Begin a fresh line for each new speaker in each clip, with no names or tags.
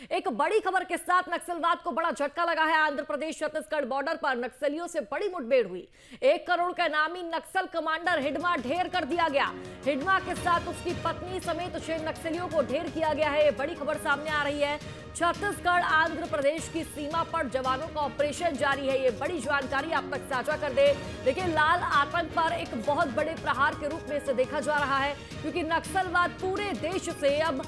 एक बड़ी खबर के साथ नक्सलवाद को बड़ा झटका लगा है। आंध्र प्रदेश छत्तीसगढ़ बॉर्डर पर नक्सलियों से बड़ी मुठभेड़ हुई। 1 करोड़ का इनामी नक्सल कमांडर हिडमा ढेर कर दिया गया। हिडमा के साथ उसकी पत्नी समेत 6 नक्सलियों को ढेर किया गया है। बड़ी खबर सामने आ रही है। छत्तीसगढ़ आंध्र प्रदेश की सीमा पर जवानों का ऑपरेशन जारी है। ये बड़ी जानकारी आप तक साझा कर दे। देखिए, लाल आतंक पर एक बहुत बड़े प्रहार के रूप में इसे देखा जा रहा है, क्योंकि नक्सलवाद पूरे देश से अब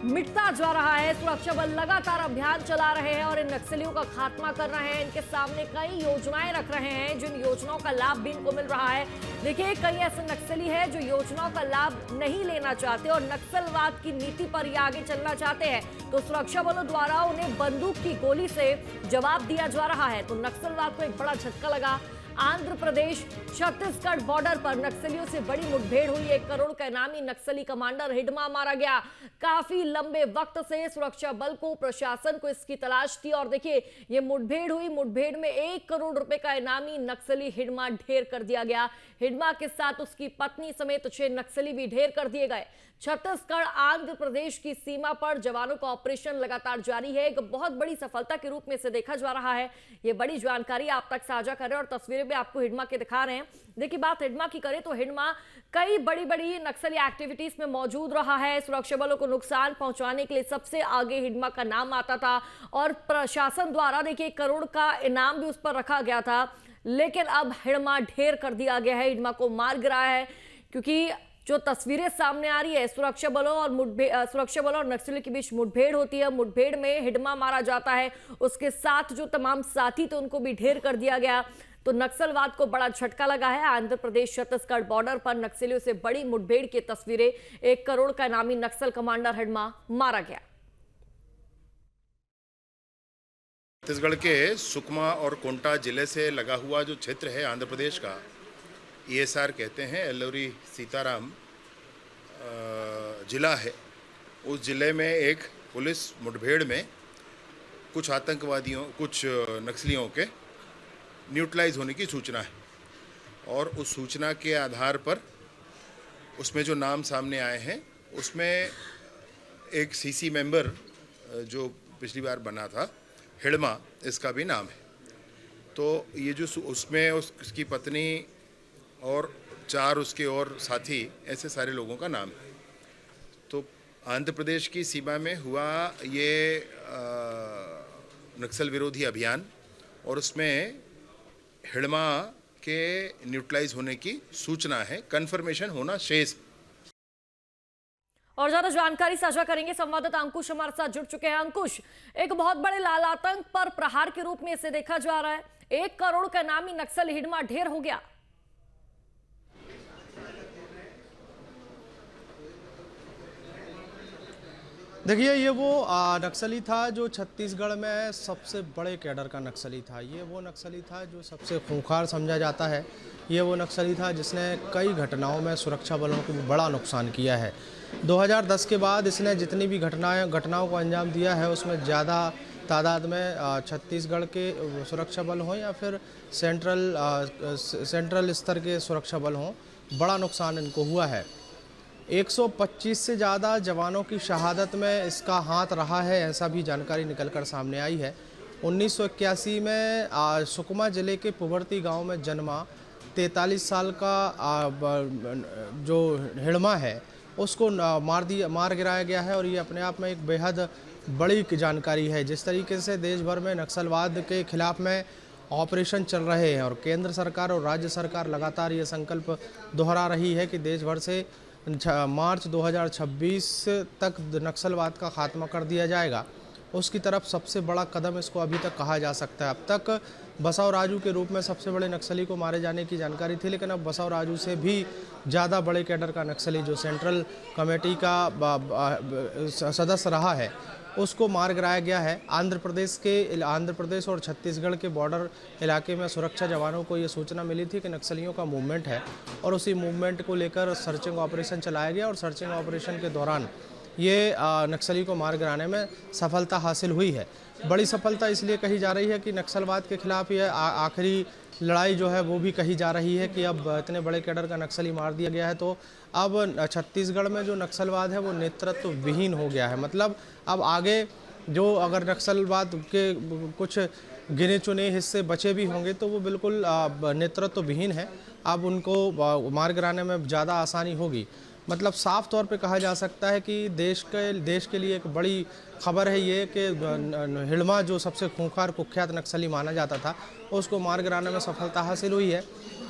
मिटता जा रहा है। सुरक्षा बल लगातार अभियान चला रहे हैं और इन नक्सलियों का खात्मा कर रहे हैं। इनके सामने कई योजनाएं रख रहे हैं, जिन योजनाओं का लाभ भी इनको मिल रहा है। देखिए, कई ऐसे नक्सली हैं जो योजनाओं का लाभ नहीं लेना चाहते और नक्सलवाद की नीति पर ये आगे चलना चाहते हैं, तो सुरक्षा बलों द्वारा उन्हें बंदूक की गोली से जवाब दिया जा रहा है। तो नक्सलवाद को एक बड़ा झटका लगा। आंध्र प्रदेश छत्तीसगढ़ बॉर्डर पर नक्सलियों से बड़ी मुठभेड़ हुई। 1 करोड़ का इनामी नक्सली कमांडर हिडमा मारा गया। काफी लंबे वक्त से सुरक्षा बल को, प्रशासन को इसकी तलाश थी और देखिए, ये मुठभेड़ हुई। मुठभेड़ में 1 करोड़ रुपए का इनामी नक्सली हिडमा ढेर कर दिया गया। हिडमा के साथ उसकी पत्नी समेत 6 नक्सली भी ढेर कर दिए गए। छत्तीसगढ़ आंध्र प्रदेश की सीमा पर जवानों का ऑपरेशन लगातार जारी है। एक बहुत बड़ी सफलता के रूप में इसे देखा जा रहा है। ये बड़ी जानकारी आप तक साझा कर रहे हैं और तस्वीरें भी आपको हिडमा के दिखा रहे हैं। देखिए, बात हिडमा की करें तो हिडमा कई बड़ी बड़ी नक्सली एक्टिविटीज में मौजूद रहा है। सुरक्षा बलों को नुकसान पहुंचाने के लिए सबसे आगे हिडमा का नाम आता था और प्रशासन द्वारा देखिए 1 करोड़ का इनाम भी उस पर रखा गया था। लेकिन अब हिडमा ढेर कर दिया गया है। हिडमा को मार गिराया है, क्योंकि जो तस्वीरें सामने आ रही है, सुरक्षा बलों और नक्सलियों के बीच मुठभेड़ होती है। मुठभेड़ में हिडमा मारा जाता है, उसके साथ जो तमाम साथी थे उनको भी ढेर कर दिया गया। तो नक्सलवाद को बड़ा झटका लगा है। आंध्र प्रदेश छत्तीसगढ़ बॉर्डर पर नक्सलियों से बड़ी मुठभेड़ की तस्वीरें। 1 करोड़ का इनामी नक्सल कमांडर हिडमा मारा गया।
छत्तीसगढ़ के सुकमा और कोंटा जिले से लगा हुआ जो क्षेत्र है आंध्र प्रदेश का, ESR कहते हैं, एल्लोरी सीताराम जिला है। उस जिले में एक पुलिस मुठभेड़ में कुछ आतंकवादियों, कुछ नक्सलियों के न्यूट्रलाइज होने की सूचना है और उस सूचना के आधार पर उसमें जो नाम सामने आए हैं उसमें एक CC मेंबर जो पिछली बार बना था, हिडमा, इसका भी नाम है। तो ये जो उसमें उसकी पत्नी और 4 उसके और साथी, ऐसे सारे लोगों का नाम है। तो आंध्र प्रदेश की सीमा में हुआ ये नक्सल विरोधी अभियान और उसमें हिडमा के न्यूट्रलाइज होने की सूचना है, कंफर्मेशन होना शेष।
और ज्यादा जानकारी साझा करेंगे संवाददाता अंकुश हमारे साथ जुड़ चुके हैं। अंकुश, एक बहुत बड़े लाल आतंक पर प्रहार के रूप में इसे देखा जा रहा है। 1 करोड़ का इनामी नक्सल हिडमा ढेर हो गया।
देखिए, ये वो नक्सली था जो छत्तीसगढ़ में सबसे बड़े कैडर का नक्सली था। ये वो नक्सली था जो सबसे खूंखार समझा जाता है। ये वो नक्सली था जिसने कई घटनाओं में सुरक्षा बलों को बड़ा नुकसान किया है। 2010 के बाद इसने जितनी भी घटनाओं को अंजाम दिया है, उसमें ज़्यादा तादाद में छत्तीसगढ़ के सुरक्षा बल हों या फिर सेंट्रल स्तर के सुरक्षा बल हों, बड़ा नुकसान इनको हुआ है। 125 से ज़्यादा जवानों की शहादत में इसका हाथ रहा है, ऐसा भी जानकारी निकलकर सामने आई है। 1981 में सुकमा जिले के पुवर्ती गांव में जन्मा 43 साल का जो हिडमा है, उसको मार गिराया गया है और ये अपने आप में एक बेहद बड़ी जानकारी है। जिस तरीके से देश भर में नक्सलवाद के खिलाफ में ऑपरेशन चल रहे हैं और केंद्र सरकार और राज्य सरकार लगातार ये संकल्प दोहरा रही है कि देश भर से मार्च 2026 तक नक्सलवाद का खात्मा कर दिया जाएगा, उसकी तरफ सबसे बड़ा कदम इसको अभी तक कहा जा सकता है। अब तक बसव राजू के रूप में सबसे बड़े नक्सली को मारे जाने की जानकारी थी, लेकिन अब बसव राजू से भी ज़्यादा बड़े कैडर का नक्सली जो सेंट्रल कमेटी का सदस्य रहा है, उसको मार गिराया गया है। आंध्र प्रदेश और छत्तीसगढ़ के बॉर्डर इलाके में सुरक्षा जवानों को ये सूचना मिली थी कि नक्सलियों का मूवमेंट है और उसी मूवमेंट को लेकर सर्चिंग ऑपरेशन चलाया गया और सर्चिंग ऑपरेशन के दौरान ये नक्सली को मार गिराने में सफलता हासिल हुई है। बड़ी सफलता इसलिए कही जा रही है कि नक्सलवाद के खिलाफ ये आखिरी लड़ाई जो है वो भी कही जा रही है कि अब इतने बड़े कैडर का नक्सली मार दिया गया है तो अब छत्तीसगढ़ में जो नक्सलवाद है वो नेतृत्व विहीन हो गया है। मतलब अब आगे जो अगर नक्सलवाद के कुछ गिने चुने हिस्से बचे भी होंगे तो वो बिल्कुल नेतृत्व विहीन है। अब उनको मार गिराने में ज़्यादा आसानी होगी। मतलब साफ तौर पे कहा जा सकता है कि देश के लिए एक बड़ी खबर है ये कि हिडमा जो सबसे खूंखार कुख्यात नक्सली माना जाता था उसको मार गिराने में सफलता हासिल हुई है।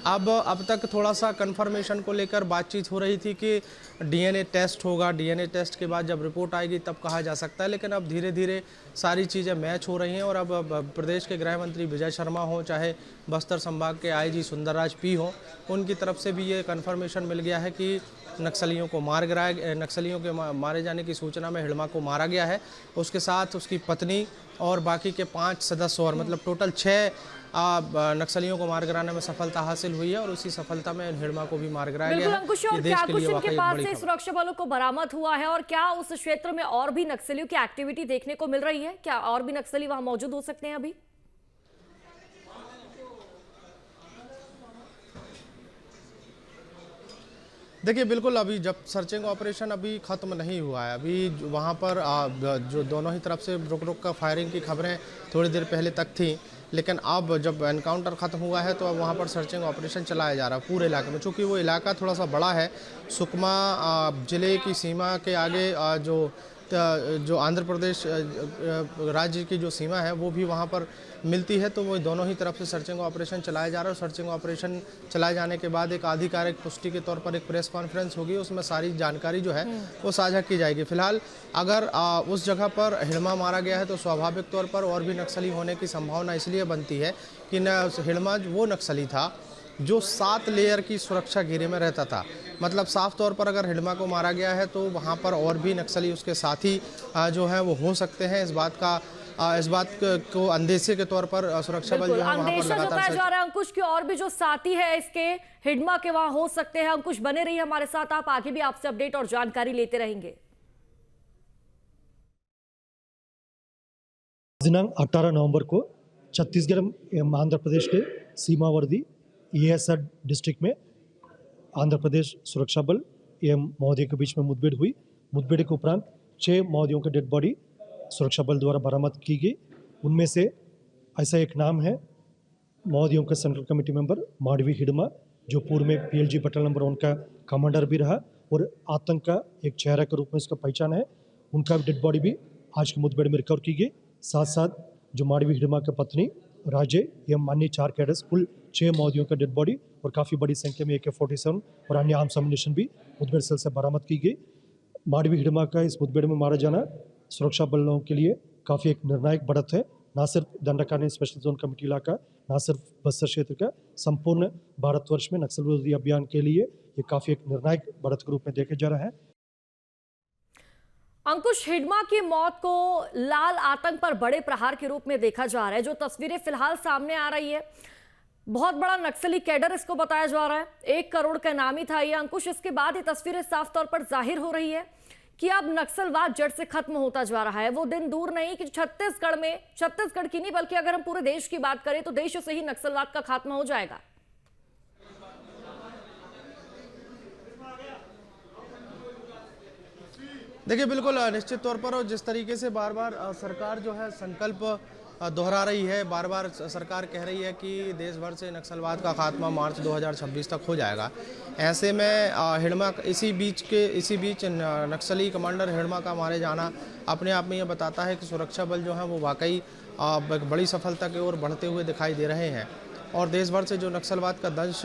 अब तक थोड़ा सा कंफर्मेशन को लेकर बातचीत हो रही थी कि डीएनए टेस्ट होगा, डीएनए टेस्ट के बाद जब रिपोर्ट आएगी तब कहा जा सकता है, लेकिन अब धीरे धीरे सारी चीज़ें मैच हो रही हैं। और अब प्रदेश के गृह मंत्री विजय शर्मा हो, चाहे बस्तर संभाग के आईजी सुंदरराज पी हो, उनकी तरफ से भी ये कंफर्मेशन मिल गया है कि नक्सलियों को नक्सलियों के मारे जाने की सूचना में हिडमा को मारा गया है। उसके साथ उसकी पत्नी और बाकी के 5 सदस्य और मतलब टोटल 6 नक्सलियों को मार गिराने में सफलता हासिल हुई है और उसी सफलता में हिडमा को भी मार गिराया गया
बिल्कुल
है।
अंकुश,
ये
और
देश
क्या
के
कुछ
लिए
इनके
वाकई एक
पास
बड़ी
से
खबर।
सुरक्षा बलों को बरामद हुआ है और क्या उस क्षेत्र में और भी नक्सलियों की एक्टिविटी देखने को मिल रही है? क्या और भी नक्सली वहां मौजूद हो सकते हैं अभी?
देखिए बिल्कुल, अभी जब सर्चिंग ऑपरेशन अभी ख़त्म नहीं हुआ है, अभी वहाँ पर जो दोनों ही तरफ से रुक रुक कर फायरिंग की खबरें थोड़ी देर पहले तक थी, लेकिन अब जब एनकाउंटर ख़त्म हुआ है तो अब वहाँ पर सर्चिंग ऑपरेशन चलाया जा रहा है पूरे इलाके में। चूँकि वो इलाका थोड़ा सा बड़ा है, सुकमा ज़िले की सीमा के आगे जो आंध्र प्रदेश राज्य की जो सीमा है वो भी वहाँ पर मिलती है, तो वो दोनों ही तरफ से सर्चिंग ऑपरेशन चलाया जा रहा है। और सर्चिंग ऑपरेशन चलाए जाने के बाद एक आधिकारिक पुष्टि के तौर पर एक प्रेस कॉन्फ्रेंस होगी, उसमें सारी जानकारी जो है वो साझा की जाएगी। फिलहाल अगर उस जगह पर हिडमा मारा गया है तो स्वाभाविक तौर पर और भी नक्सली होने की संभावना इसलिए बनती है कि हिडमा वो नक्सली था जो 7 लेयर की सुरक्षा घेरे में रहता था। मतलब साफ तौर पर अगर हिडमा को मारा गया है तो वहाँ पर और भी नक्सली उसके साथी जो हैं वो हो सकते हैं। इस बात को अंदेशे के तौर पर सुरक्षा बल जो है वहाँ पर लगातार
जा रहा है अंकुश की और भी जो साथी है इसके हिडमा के वहां हो सकते हैं। अंकुश बने रहिए हमारे साथ, आप आगे भी आपसे अपडेट और जानकारी लेते रहेंगे।
दिनांक 18 नवंबर को छत्तीसगढ़ एवं आंध्र प्रदेश के सीमावर्ती ESR डिस्ट्रिक्ट में आंध्र प्रदेश सुरक्षा बल एवं माओवादियों के बीच में मुठभेड़ हुई। मुठभेड़ के उपरांत 6 माओवादियों के डेड बॉडी सुरक्षा बल द्वारा बरामद की गई। उनमें से ऐसा एक नाम है माओवादियों का central committee member Madvi Hidma, जो पूर्व में PLG बटालियन नंबर 1 का कमांडर भी रहा और आतंक का एक चेहरा के रूप में इसका पहचान है। उनका डेड बॉडी भी आज की मुठभेड़ में रिकवर की गई। साथ साथ जो माडवी हिडमा की पत्नी राजे एवं अन्य 4 कैडर्स, कुल 6 माओवादियों का डेड बॉडी और काफ़ी बड़ी संख्या में AK-47 और अन्य आर्म्स एम्युनिशन भी मुठभेड़ स्थल से बरामद की गई। माडवी हिडमा का इस मुठभेड़ में मारा जाना सुरक्षा बलों के लिए काफ़ी एक निर्णायक बढ़त है, न सिर्फ दंडकारण्य स्पेशल जोन कमेटी इलाका, न सिर्फ बस्तर क्षेत्र का, संपूर्ण भारतवर्ष में नक्सल विरोधी अभियान के लिए ये काफ़ी एक निर्णायक बढ़त के रूप में देखा जा रहा है।
अंकुश, हिडमा की मौत को लाल आतंक पर बड़े प्रहार के रूप में देखा जा रहा है। जो तस्वीरें फिलहाल सामने आ रही है, बहुत बड़ा नक्सली कैडर इसको बताया जा रहा है, 1 करोड़ का इनामी था ये। अंकुश, इसके बाद ये तस्वीरें साफ तौर पर जाहिर हो रही है कि अब नक्सलवाद जड़ से खत्म होता जा रहा है। वो दिन दूर नहीं कि छत्तीसगढ़ की नहीं बल्कि अगर हम पूरे देश की बात करें तो देश से ही नक्सलवाद का खात्मा हो जाएगा।
देखिए बिल्कुल निश्चित तौर पर, और जिस तरीके से बार बार सरकार जो है संकल्प दोहरा रही है, बार बार सरकार कह रही है कि देश भर से नक्सलवाद का खात्मा मार्च 2026 तक हो जाएगा। ऐसे में हिडमा इसी बीच नक्सली कमांडर हिडमा का मारे जाना अपने आप में ये बताता है कि सुरक्षा बल जो है वो वाकई एक बड़ी सफलता की ओर बढ़ते हुए दिखाई दे रहे हैं। और देश भर से जो नक्सलवाद का दंश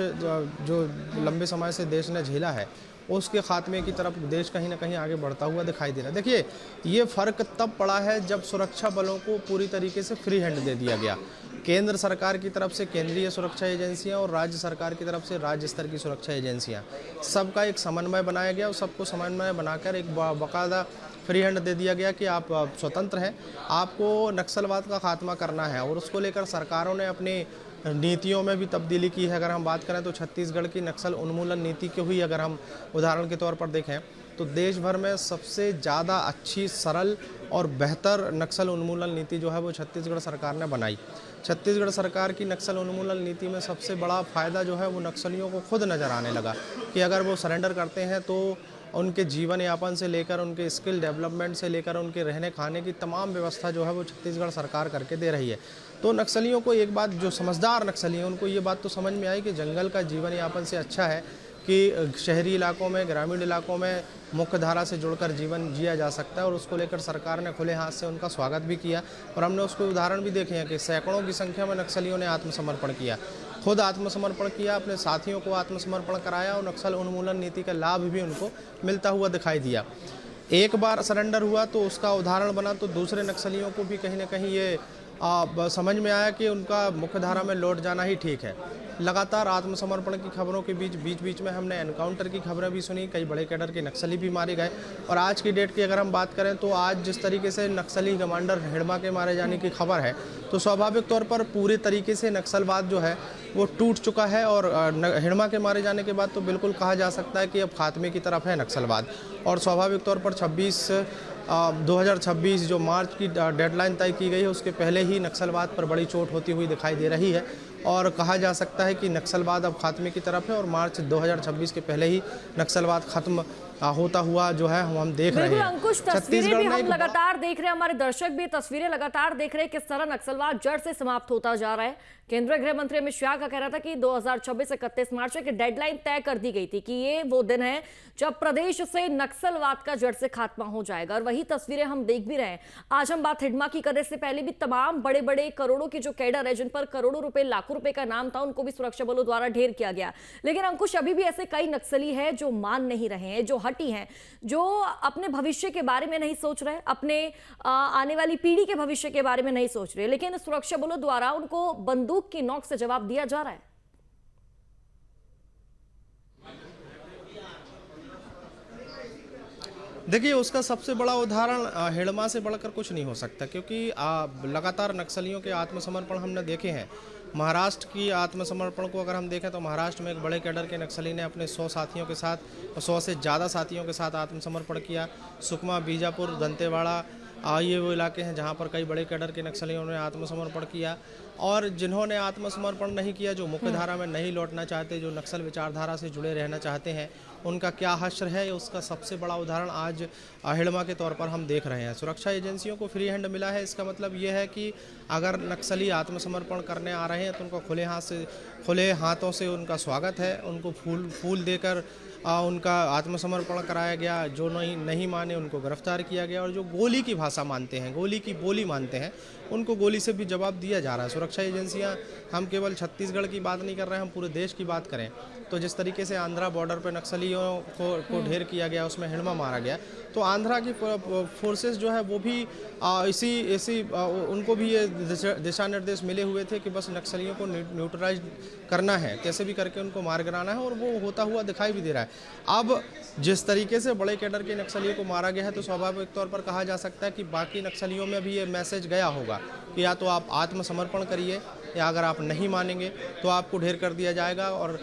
जो लंबे समय से देश ने झेला है उसके खात्मे की तरफ देश कहीं ना कहीं आगे बढ़ता हुआ दिखाई दे रहा है। देखिए ये फ़र्क तब पड़ा है जब सुरक्षा बलों को पूरी तरीके से फ्री हैंड दे दिया गया। केंद्र सरकार की तरफ से केंद्रीय सुरक्षा एजेंसियां और राज्य सरकार की तरफ से राज्य स्तर की सुरक्षा एजेंसियां, सबका एक समन्वय बनाया गया और सबको समन्वय बनाकर एक बाकायदा फ्री हैंड दे दिया गया कि आप स्वतंत्र हैं, आपको नक्सलवाद का खात्मा करना है। और उसको लेकर सरकारों ने अपने नीतियों में भी तब्दीली की है। अगर हम बात करें तो छत्तीसगढ़ की नक्सल उन्मूलन नीति की हुई, अगर हम उदाहरण के तौर पर देखें तो देश भर में सबसे ज़्यादा अच्छी, सरल और बेहतर नक्सल उन्मूलन नीति जो है वो छत्तीसगढ़ सरकार ने बनाई। छत्तीसगढ़ सरकार की नक्सल उन्मूलन नीति में सबसे बड़ा फ़ायदा जो है वो नक्सलियों को खुद नज़र आने लगा कि अगर वो सरेंडर करते हैं तो उनके जीवन यापन से लेकर उनके स्किल डेवलपमेंट से लेकर उनके रहने खाने की तमाम व्यवस्था जो है वो छत्तीसगढ़ सरकार करके दे रही है। तो नक्सलियों को एक बात, जो समझदार नक्सली हैं उनको ये बात तो समझ में आई कि जंगल का जीवन यापन से अच्छा है कि शहरी इलाकों में, ग्रामीण इलाकों में मुख्य धारा से जुड़कर जीवन जिया जा सकता है, और उसको लेकर सरकार ने खुले हाथ से उनका स्वागत भी किया। और हमने उसके उदाहरण भी देखे हैं कि सैकड़ों की संख्या में नक्सलियों ने आत्मसमर्पण किया, खुद आत्मसमर्पण किया, अपने साथियों को आत्मसमर्पण कराया, और नक्सल उन्मूलन नीति का लाभ भी उनको मिलता हुआ दिखाई दिया। एक बार सरेंडर हुआ तो उसका उदाहरण बना, तो दूसरे नक्सलियों को भी कहीं ना कहीं ये समझ में आया कि उनका मुख्यधारा में लौट जाना ही ठीक है। लगातार आत्मसमर्पण की खबरों के बीच में हमने एनकाउंटर की खबरें भी सुनी, कई बड़े कैडर के नक्सली भी मारे गए। और आज की डेट की अगर हम बात करें तो आज जिस तरीके से नक्सली कमांडर हिडमा के मारे जाने की खबर है, तो स्वाभाविक तौर पर पूरे तरीके से नक्सलवाद जो है वो टूट चुका है। और हिडमा के मारे जाने के बाद तो बिल्कुल कहा जा सकता है कि अब खात्मे की तरफ है नक्सलवाद। और स्वाभाविक तौर पर 2026 जो मार्च की डेडलाइन तय की गई है, उसके पहले ही नक्सलवाद पर बड़ी चोट होती हुई दिखाई दे रही है। और कहा जा सकता है कि नक्सलवाद अब खात्मे की तरफ है, और मार्च 2026 के पहले ही नक्सलवाद खत्म होता हुआ जो है हम देख रहे हैं।
अंकुश, तस्वीरें भी हम लगातार देख रहे हैं, हमारे दर्शक भी तस्वीरें लगातार देख रहे हैं किस तरह नक्सलवाद जड़ से समाप्त होता जा रहा है। केंद्रीय गृह मंत्री अमित शाह का कहना था कि 2026 31 मार्च की डेडलाइन तय कर दी गई थी कि ये वो दिन है जब प्रदेश से नक्सलवाद का जड़ से खात्मा हो जाएगा, और वही तस्वीरें हम देख भी रहे हैं। आज हम बात हिडमा की करने से पहले भी तमाम बड़े बड़े करोड़ों की जो कैडर है, जिन पर करोड़ों रुपए, लाखों रुपए का नाम था, उनको भी सुरक्षा बलों द्वारा ढेर किया गया। लेकिन अंकुश, अभी भी ऐसे कई नक्सली हैं जो मान नहीं रहे हैं, जो हटी हैं, जो अपने भविष्य के बारे में नहीं सोच रहे, अपने आने वाली पीढ़ी के भविष्य के बारे में नहीं सोच रहे, लेकिन सुरक्षा बलों द्वारा उनको बंदूक की नोक से जवाब दिया जा रहा है।
देखिए, उसका सबसे बड़ा उदाहरण हिडमा से बढ़कर कुछ नहीं हो सकता, क्योंकि लगातार नक्सलियों के आत्मसमर्पण हमने देखे हैं। महाराष्ट्र की आत्मसमर्पण को अगर हम देखें तो महाराष्ट्र में एक बड़े कैडर के नक्सली ने अपने 100 साथियों के साथ, 100 से ज़्यादा साथियों के साथ आत्मसमर्पण किया। सुकमा, बीजापुर, दंतेवाड़ा, ये वो इलाके हैं जहाँ पर कई बड़े कैडर के नक्सलियों ने आत्मसमर्पण किया। और जिन्होंने आत्मसमर्पण नहीं किया, जो मुख्य धारा में नहीं लौटना चाहते, जो नक्सल विचारधारा से जुड़े रहना चाहते हैं, उनका क्या हश्र है, उसका सबसे बड़ा उदाहरण आज हिडमा के तौर पर हम देख रहे हैं। सुरक्षा एजेंसियों को फ्री हैंड मिला है, इसका मतलब ये है कि अगर नक्सली आत्मसमर्पण करने आ रहे हैं तो उनको खुले हाथों से उनका स्वागत है। उनको फूल देकर उनका आत्मसमर्पण कराया गया। जो नहीं माने उनको गिरफ्तार किया गया, और जो गोली की भाषा मानते हैं, गोली की बोली मानते हैं, उनको गोली से भी जवाब दिया जा रहा है। सुरक्षा एजेंसियां, हम केवल छत्तीसगढ़ की बात नहीं कर रहे हैं, हम पूरे देश की बात करें तो जिस तरीके से आंध्रा बॉर्डर पर नक्सलियों को ढेर किया गया, उसमें हिडमा मारा गया, तो आंध्रा की फोर्सेस जो है वो भी इसी उनको भी ये दिशा निर्देश मिले हुए थे कि बस नक्सलियों को न्यूट्रलाइज करना है, कैसे भी करके उनको मार गिराना है, और वो होता हुआ दिखाई भी दे रहा है। अब जिस तरीके से बड़े कैडर के नक्सलियों को मारा गया है, तो स्वाभाविक तौर पर कहा जा सकता है कि बाकी नक्सलियों में भी ये मैसेज गया होगा कि या तो आप आत्मसमर्पण करिए, या अगर आप नहीं मानेंगे तो आपको ढेर कर दिया जाएगा। और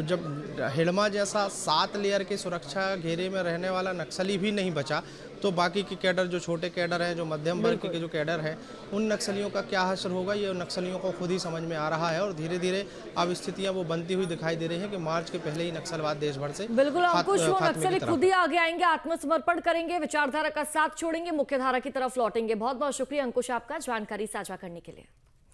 जब हिडमा जैसा 7 लेयर के सुरक्षा घेरे में रहने वाला नक्सली भी नहीं बचा, तो बाकी के कैडर, जो छोटे कैडर हैं, जो मध्यम वर्ग के जो कैडर हैं, उन नक्सलियों का क्या हश्र होगा, ये नक्सलियों को खुद ही समझ में आ रहा है। और धीरे धीरे अब स्थितियां वो बनती हुई दिखाई दे रही हैं कि मार्च के पहले ही नक्सलवाद देश भर से
बिल्कुल अंकुश, वो नक्सली खुद ही आगे आएंगे, आत्मसमर्पण करेंगे, विचारधारा का साथ छोड़ेंगे, मुख्य धारा की तरफ लौटेंगे। बहुत बहुत शुक्रिया अंकुश आपका जानकारी साझा करने के लिए।